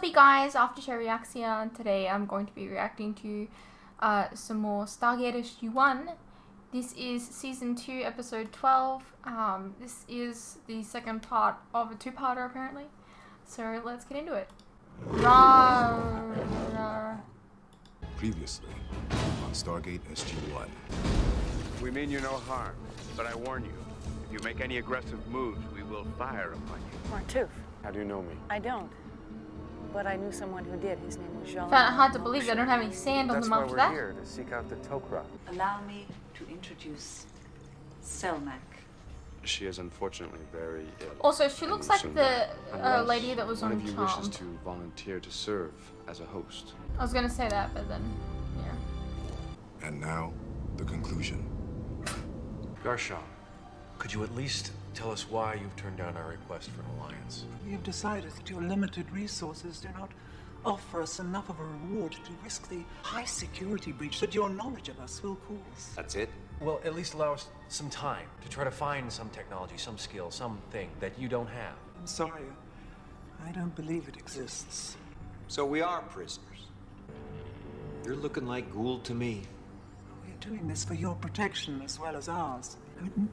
Hey guys, After Show Reacts here, and today I'm going to be reacting to some more Stargate SG-1. This is Season 2, Episode 12. This is the second part of a two-parter apparently. So let's get into it. Previously on Stargate SG-1. We mean you no harm, but I warn you, if you make any aggressive moves, we will fire upon you. Martoof. How do you know me? I don't. But I knew someone who did. His name was Jean. Found it hard to believe they don't have any sand on them after that. That's why we're here, to seek out the Tok'ra. Allow me to introduce Selmak. She is unfortunately very ill. Also, she looks like the Unless lady that was one on of you Charmed. wishes to volunteer to serve as a host. I was gonna say that, but then, yeah. And now, the conclusion. Garshaw, could you at least tell us why you've turned down our request for an alliance? We have decided that your limited resources do not offer us enough of a reward to risk the high security breach that your knowledge of us will cause. That's it? Well, at least allow us some time to try to find some technology, some skill, something that you don't have. I'm sorry, I don't believe it exists. So we are prisoners. You're looking like Goa'uld to me. We're doing this for your protection as well as ours.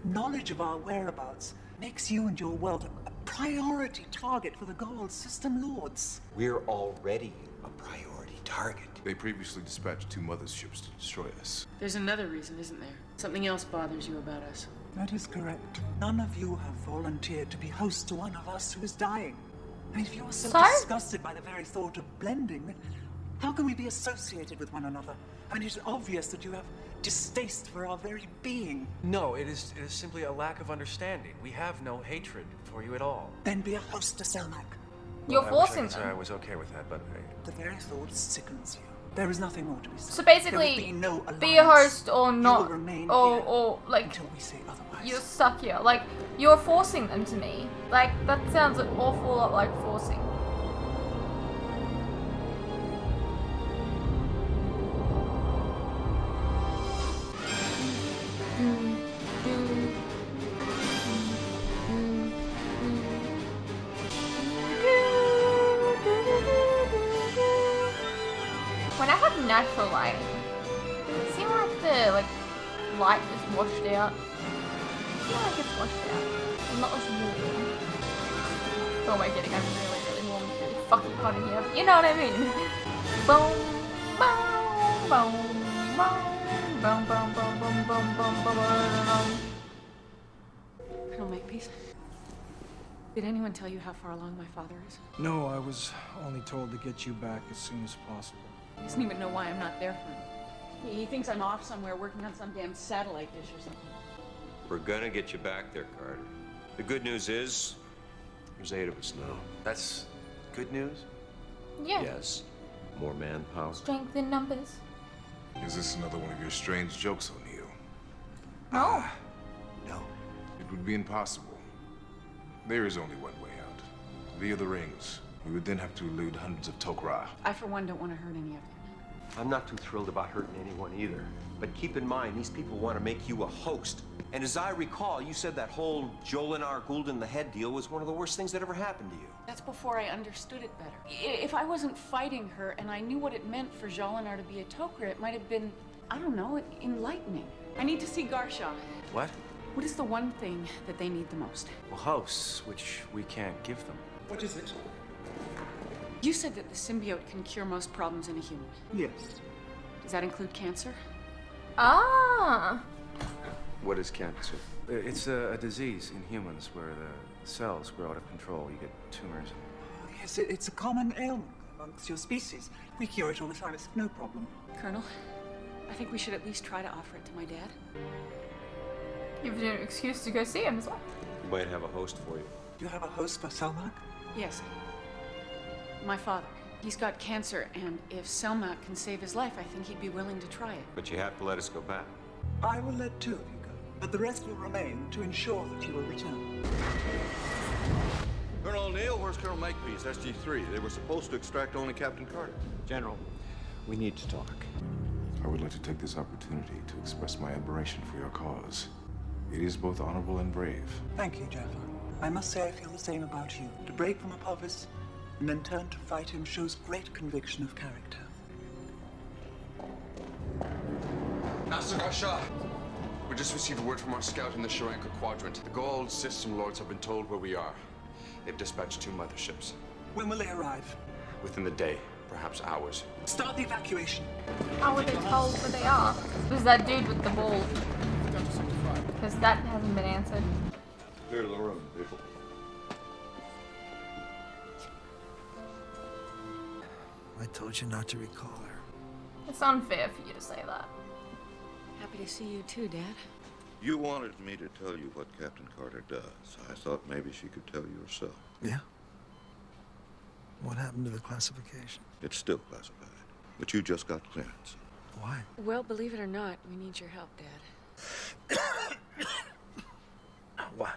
Knowledge of our whereabouts makes you and your world a priority target for the Goa'uld system lords. We're already a priority target. They previously dispatched 2 motherships to destroy us. There's another reason, isn't there? Something else bothers you about us. That is correct. None of you have volunteered to be host to one of us who is dying. I mean, if you are so disgusted by the very thought of blending, then how can we be associated with one another? I mean, it's obvious that you have distaste for our very being. No, it is simply a lack of understanding. We have no hatred for you at all. Then be a host to Selmak. You're Well, I wish I forcing could say I them. was okay with that, but The very thought sickens you. There is nothing more to be said. So basically, There will be no be a alliance. host or You not, will remain or here like until we say otherwise. you're stuck here. Like you're forcing them to me. Like that sounds an awful lot like forcing. When I have natural light, does it seem like the light is washed out? I feel like it's washed out. I'm not as warm. Who am I getting? I'm really, really warm. It's really fucking hot in here. But you know what I mean? Boom, boom, boom, boom, boom, boom, boom, boom, boom, boom, boom, boom. Colonel Makepeace, did anyone tell you how far along my father is? No, I was only told to get you back as soon as possible. He doesn't even know why I'm not there for him. He thinks I'm off somewhere working on some damn satellite dish or something. We're gonna get you back there, Carter. The good news is, there's 8 of us now. that's good news. Yeah. Yes. More manpower. Strength in numbers. Is this another one of your strange jokes, O'Neill? No. No. It would be impossible. There is only one way out. Via the rings. We would then have to elude hundreds of Tok'ra. I, for one, don't want to hurt any of you. I'm not too thrilled about hurting anyone either. But keep in mind, these people want to make you a host. And as I recall, you said that whole Jolinar Goa'uld in the head deal was one of the worst things that ever happened to you. That's before I understood it better. If I wasn't fighting her and I knew what it meant for Jolinar to be a Tok'ra, it might have been, I don't know, enlightening. I need to see Garshaw. What? What is the one thing that they need the most? Well, hosts, which we can't give them. What is it? You said that the symbiote can cure most problems in a human. Yes. Does that include cancer? Ah. What is cancer? It's a disease in humans where the cells grow out of control. You get tumors. Yes, it's a common ailment amongst your species. We cure it all the time. It's no problem. Colonel, I think we should at least try to offer it to my dad. Give you an excuse to go see him as well. We might have a host for you. Do you have a host for Selmak? Yes. My father. He's got cancer, and if Selmak can save his life, I think he'd be willing to try it. But you have to let us go back. I will let 2 of you go, but the rest will remain to ensure that you will return. Colonel O'Neill, where's Colonel Makepeace, SG-3? They were supposed to extract only Captain Carter. General, we need to talk. I would like to take this opportunity to express my admiration for your cause. It is both honorable and brave. Thank you, General. I must say I feel the same about you. To break from above is and then turn to fight him shows great conviction of character. Master Garsha! We just received word from our scout in the Sharenka quadrant. The Goa'uld system lords have been told where we are. They've dispatched 2 motherships. When will they arrive? Within the day, perhaps hours. Start the evacuation. How were they told where they are? Who's that dude with the ball? Because that hasn't been answered. Clear the room, people. I told you not to recall her. It's unfair for you to say that. Happy to see you too, Dad. You wanted me to tell you what Captain Carter does. I thought maybe she could tell you herself. Yeah? What happened to the classification? It's still classified, but you just got clearance. Why? Well, believe it or not, we need your help, Dad. What?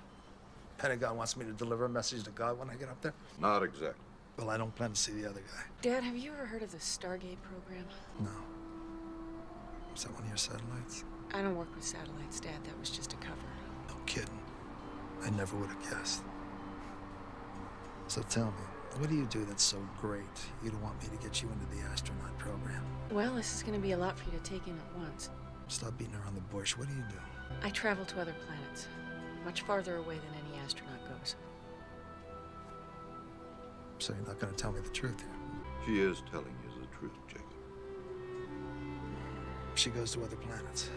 Pentagon wants me to deliver a message to God when I get up there? Not exactly. Well, I don't plan to see the other guy. Dad, have you ever heard of the Stargate program? No. Is that one of your satellites? I don't work with satellites, Dad. That was just a cover. No kidding. I never would have guessed. So tell me, what do you do that's so great you don't want me to get you into the astronaut program? Well, this is going to be a lot for you to take in at once. Stop beating around the bush. What do you do? I travel to other planets, much farther away than any astronaut goes. So you're not going to tell me the truth here? She is telling you the truth, Jacob. She goes to other planets.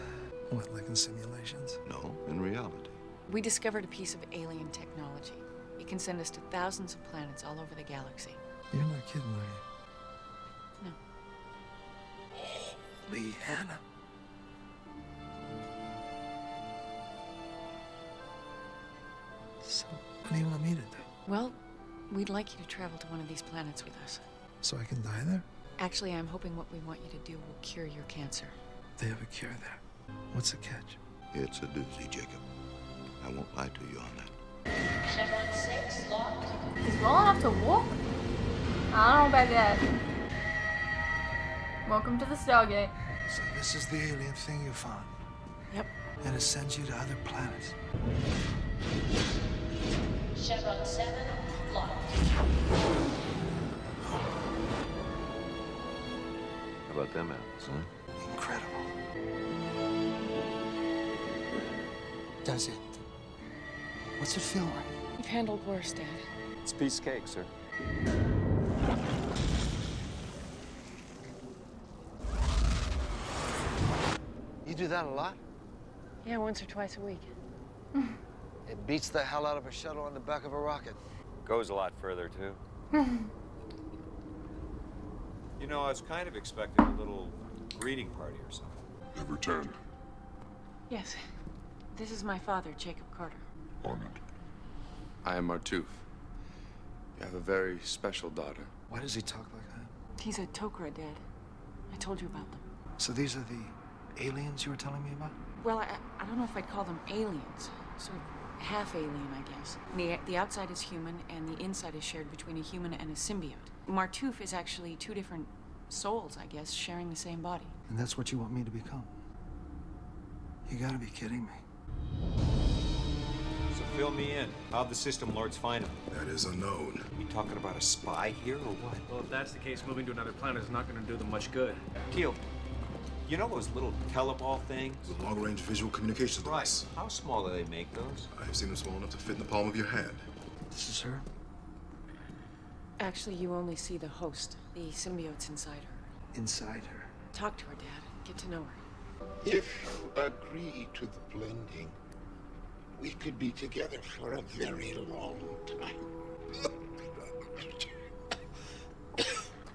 What, like in simulations? No, in reality. We discovered a piece of alien technology. It can send us to thousands of planets all over the galaxy. You're not kidding, are you? No. Holy Hannah. So, what do you want me to do? Well, we'd like you to travel to one of these planets with us. So I can die there? Actually, I'm hoping what we want you to do will cure your cancer. They have a cure there. What's the catch? It's a doozy, Jacob. I won't lie to you on that. He's well enough to walk? I don't know about that. Welcome to the Stargate. So this is the alien thing you found? Yep. And it sends you to other planets. Chevron 7 locked. How about them apples, huh? Incredible. Does it? What's it feel like? You've handled worse, Dad. It's piece of cake, sir. You do that a lot? Yeah, once or twice a week. It beats the hell out of a shuttle on the back of a rocket. Goes a lot further, too. You know, I was kind of expecting a little greeting party or something. Have returned. Yes. This is my father, Jacob Carter. Honored. I am Martuf. You have a very special daughter. Why does he talk like that? He's a Tok'ra, Dad. I told you about them. So these are the aliens you were telling me about? Well, I don't know if I'd call them aliens. Sort of half alien, I guess. The outside is human, and the inside is shared between a human and a symbiote. Martuf is actually 2 different souls, I guess, sharing the same body. And that's what you want me to become? You gotta be kidding me. So fill me in. How'd the system lords find him? That is unknown. You talking about a spy here or what? Well, if that's the case, moving to another planet is not going to do them much good. Keel, you know those little teleball things? The long-range visual communications device. Right. How small do they make those? I've seen them small enough to fit in the palm of your hand. This is her? Actually, you only see the host. The symbiote's inside her. Inside her? Talk to her, Dad. Get to know her. If you agree to the blending, we could be together for a very long time.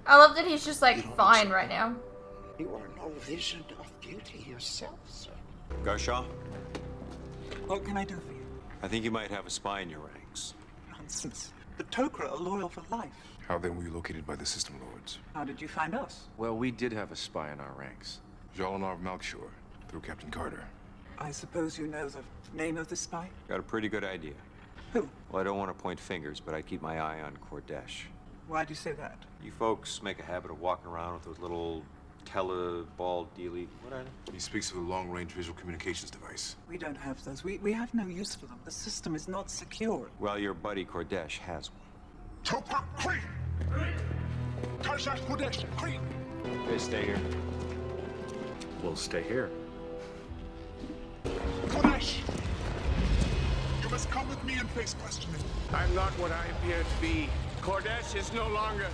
I love that he's just like fine right now. You are no vision of beauty yourself, sir. Garsha, What can I do for you? I think you might have a spy in your ranks. Nonsense. The Tok'ra are loyal for life. How then were you located by the system lords? How did you find us? Well, we did have a spy in our ranks. Jolinar Malkshore, through Captain Carter. I suppose you know the name of the spy? Got a pretty good idea. Who? Well, I don't want to point fingers, but I'd keep my eye on Kordesh. Why do you say that? You folks make a habit of walking around with those little teleball dealy. What are they? He speaks of the long-range visual communications device. We don't have those. We have no use for them. The system is not secure. Well, your buddy Kordesh has one. Tok'ra, Karshak Kodesh, hurry! Okay, stay here. We'll stay here. Kodesh! You must come with me and face questioning. I'm not what I appear to be. Cordesh is no longer.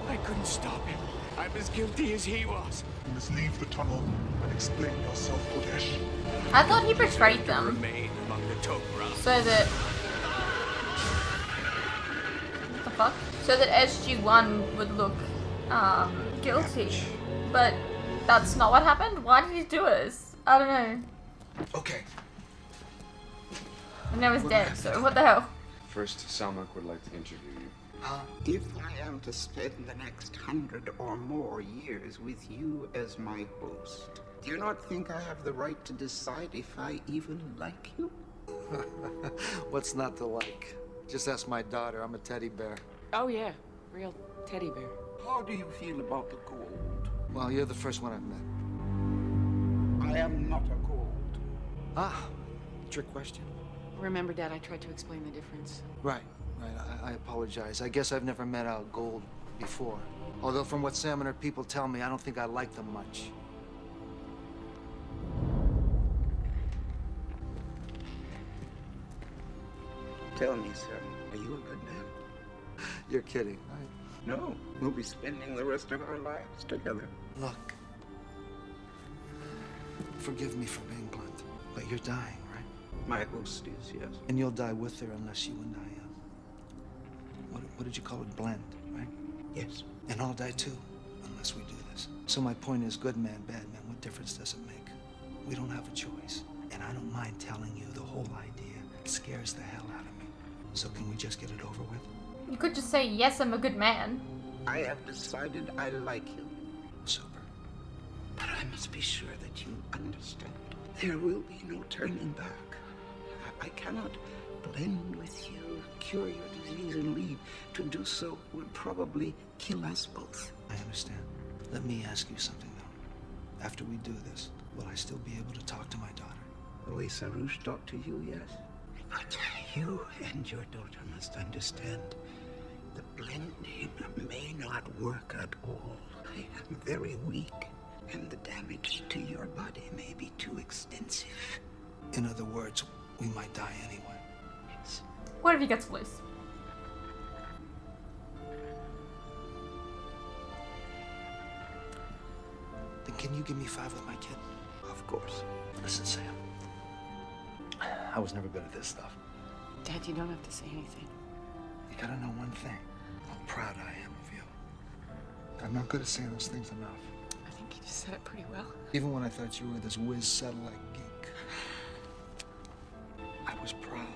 I couldn't stop him. I'm as guilty as he was. You must leave the tunnel and explain yourself, Kodesh. I thought he betrayed them. Remain among the Tok'ra. So that... What the fuck? So that SG-1 would look, guilty. But that's not what happened? Why did he do this? I don't know. Okay. And now he's dead, so what the hell? First, Selmak would like to interview you. If I am to spend the next 100 or more years with you as my host, do you not think I have the right to decide if I even like you? What's not to like? Just ask my daughter. I'm a teddy bear. Oh yeah, real teddy bear. How do you feel about the Goa'uld? Well, you're the first one I've met. I am not a Goa'uld. Ah, trick question. Remember, Dad, I tried to explain the difference. Right. I apologize. I guess I've never met a Goa'uld before. Although from what Sam and her people tell me, I don't think I like them much. Tell me, sir, are you a good man? You're kidding, right? No, we'll be spending the rest of our lives together. Look, forgive me for being blunt, but you're dying, right? My host is, yes. And you'll die with her unless you and I, what did you call it? Blend, right? Yes. And I'll die too, unless we do this. So my point is, good man, bad man, what difference does it make? We don't have a choice. And I don't mind telling you the whole idea. It scares the hell out of me. So can we just get it over with? You could just say, yes, I'm a good man. I have decided I like you. Super. But I must be sure that you understand. There will be no turning back. I cannot blend with you, cure your disease, and leave. To do so would probably kill us both. I understand. Let me ask you something, though. After we do this, will I still be able to talk to my daughter? The way Sarouche talked to you, yes. But you and your daughter must understand. The blending may not work at all. I am very weak, and the damage to your body may be too extensive. In other words, we might die anyway. Yes. What if he gets loose? Then can you give me 5 with my kid? Of course. Listen, Sam. I was never good at this stuff. Dad, you don't have to say anything. You gotta know one thing. How proud I am of you. I'm not good at saying those things enough. I think you just said it pretty well. Even when I thought you were this whiz satellite geek, I was proud.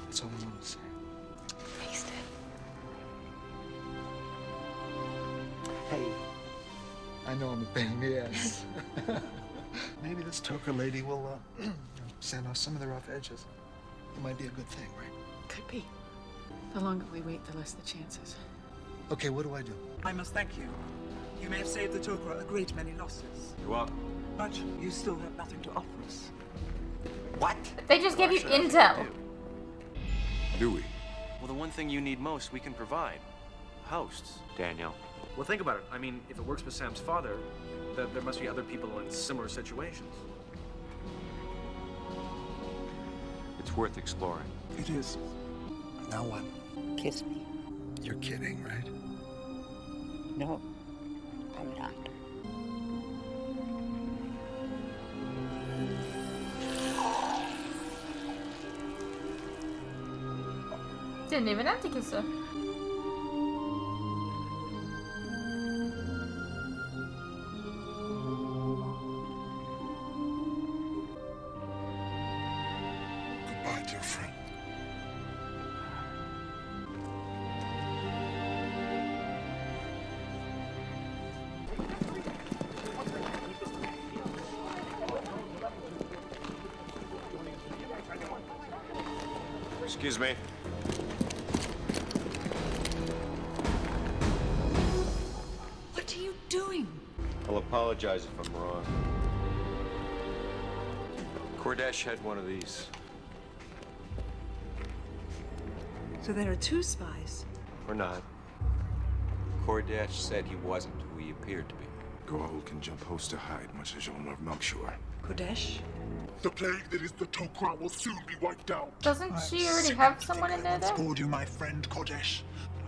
That's all I wanted to say. Thanks, Dad. Hey, I know I'm a pain in the ass. Maybe this Tok'ra lady will sand off some of the rough edges. It might be a good thing, right? Could be. The longer we wait, the less the chances. Okay, what do I do? I must thank you. You may have saved the Tok'ra a great many losses. You're welcome. But you still have nothing to offer us. What? They just gave you intel. Do we? Well, the one thing you need most, we can provide. Hosts. Daniel. Well, think about it. I mean, if it works with Sam's father, there must be other people in similar situations. It's worth exploring. It is. Now what? Kiss me. You're kidding, right? No, I'm not. Didn't even have to kiss her. Goodbye, dear friend. Excuse me. What are you doing? I'll apologize if I'm wrong. Cordesh had one of these. So there are two spies. Or not. Kordesh said he wasn't who he appeared to be. Goa'uld can jump host to hide, much as Jean-Marc Melchior. Kodesh? The plague that is the Tok'ra will soon be wiped out. Doesn't she already have someone in there, though? Told you, my friend Kodesh.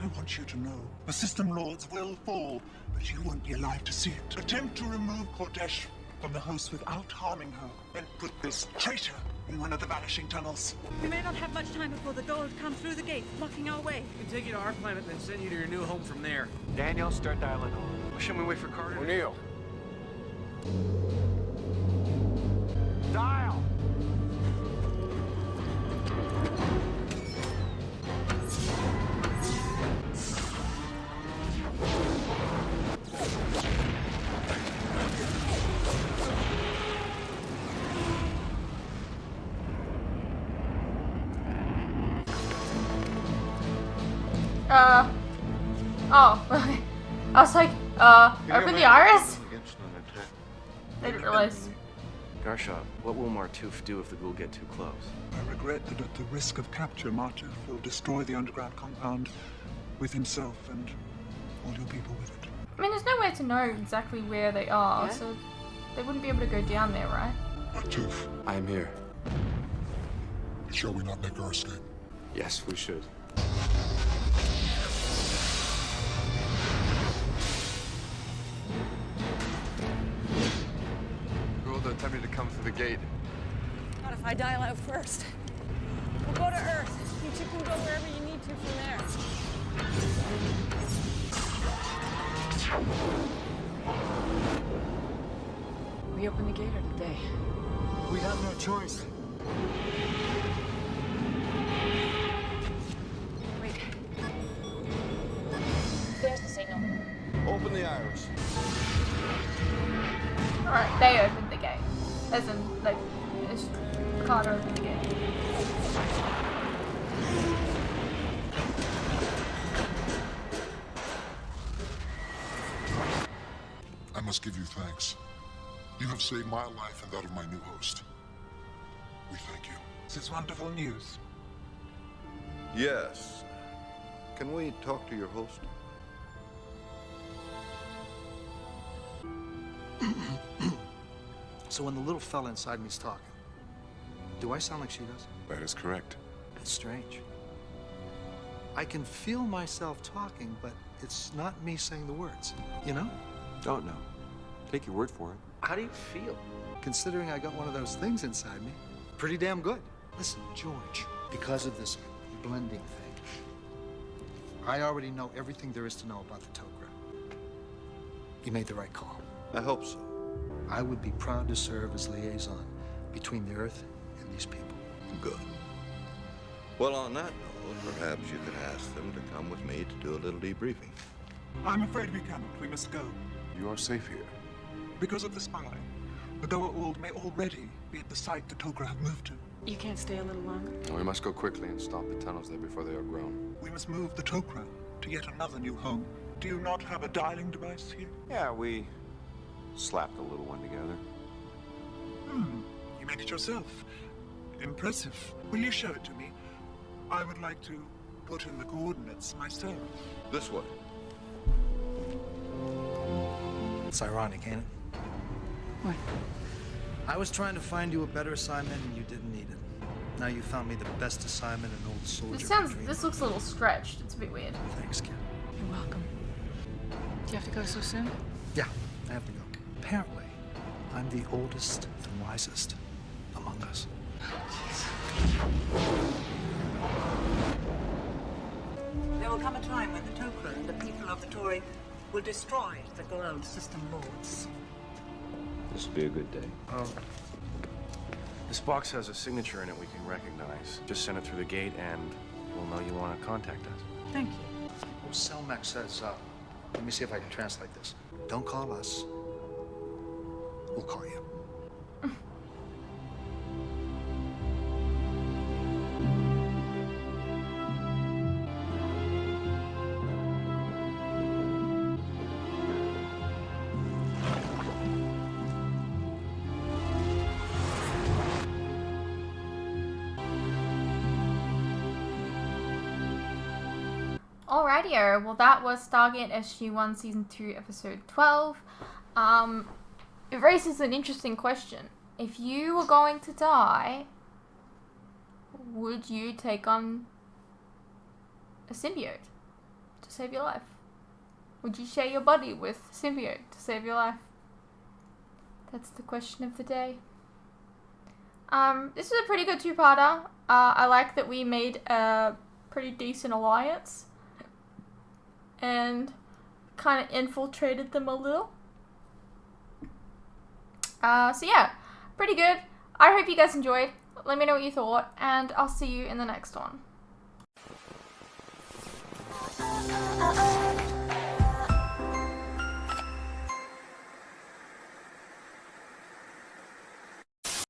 I want you to know, the system lords will fall, but you won't be alive to see it. Attempt to remove Kodesh from the host without harming her, and put this traitor in one of the vanishing tunnels. We may not have much time before the Goa'uld come through the gate, blocking our way. We can take you to our planet and then send you to your new home from there. Daniel, start dialing home. Shouldn't we wait for Carter? O'Neill. Dial! Oh. I was like, open the iris? I didn't realize. Garshaw, what will Martouf do if the Goa'uld get too close? I regret that at the risk of capture, Martouf will destroy the underground compound with himself and all your people with it. I mean, there's no way to know exactly where they are, Yeah? so they wouldn't be able to go down there, right? Martouf, I am here. shall we not make our escape? Yes, we should. Goa'uld attempted to come through the gate. Not if I dial out first. We'll go to Earth. You two can go wherever you need to from there. We open the gate or did they? We have no choice. Wait. There's the signal. Open the iris. Alright, they opened the gate. As in, like, it's Carter opened the gate. I must give you thanks. You have saved my life and that of my new host. We thank you. This is wonderful news. Yes. Can we talk to your host? So when the little fella inside me's talking, do I sound like she does? That is correct. It's strange. I can feel myself talking, but it's not me saying the words, you know? Don't know. Take your word for it. How do you feel? Considering I got one of those things inside me, pretty damn good. Listen, George, because of this blending thing, I already know everything there is to know about the Tok'ra. You made the right call. I hope so. I would be proud to serve as liaison between the Earth and these people. Good. Well, on that note, perhaps you could ask them to come with me to do a little debriefing. I'm afraid we cannot. We must go. You are safe here. Because of the spy, the Goa'uld may already be at the site the Tok'ra have moved to. You can't stay a little longer? We must go quickly and stop the tunnels there before they are grown. We must move the Tok'ra to yet another new home. Do you not have a dialing device here? Yeah, we slapped a little one together. You made it yourself. Impressive. Will you show it to me? I would like to put in the coordinates myself. This way. It's ironic, ain't it? What? I was trying to find you a better assignment and you didn't need it. Now you found me the best assignment an old soldier. This looks a little stretched. It's a bit weird. Thanks, kid. You're welcome. Do you have to go so soon? Yeah, I have to go. Apparently, I'm the oldest and wisest among us. There will come a time when the Tok'ra and the people of the Tory will destroy the Goa'uld system lords. This will be a good day. This box has a signature in it we can recognize. Just send it through the gate and we'll know you want to contact us. Thank you. Well, Selmac says, let me see if I can translate this. Don't call us. We'll call you. Alrighty, well that was Stargate SG-1 Season 2, Episode 12. It raises an interesting question. If you were going to die, would you take on a symbiote to save your life? Would you share your body with a symbiote to save your life? That's the question of the day. This is a pretty good two-parter. I like that we made a pretty decent alliance and kind of infiltrated them a little. So yeah, pretty good. I hope you guys enjoyed. Let me know what you thought, and I'll see you in the next one.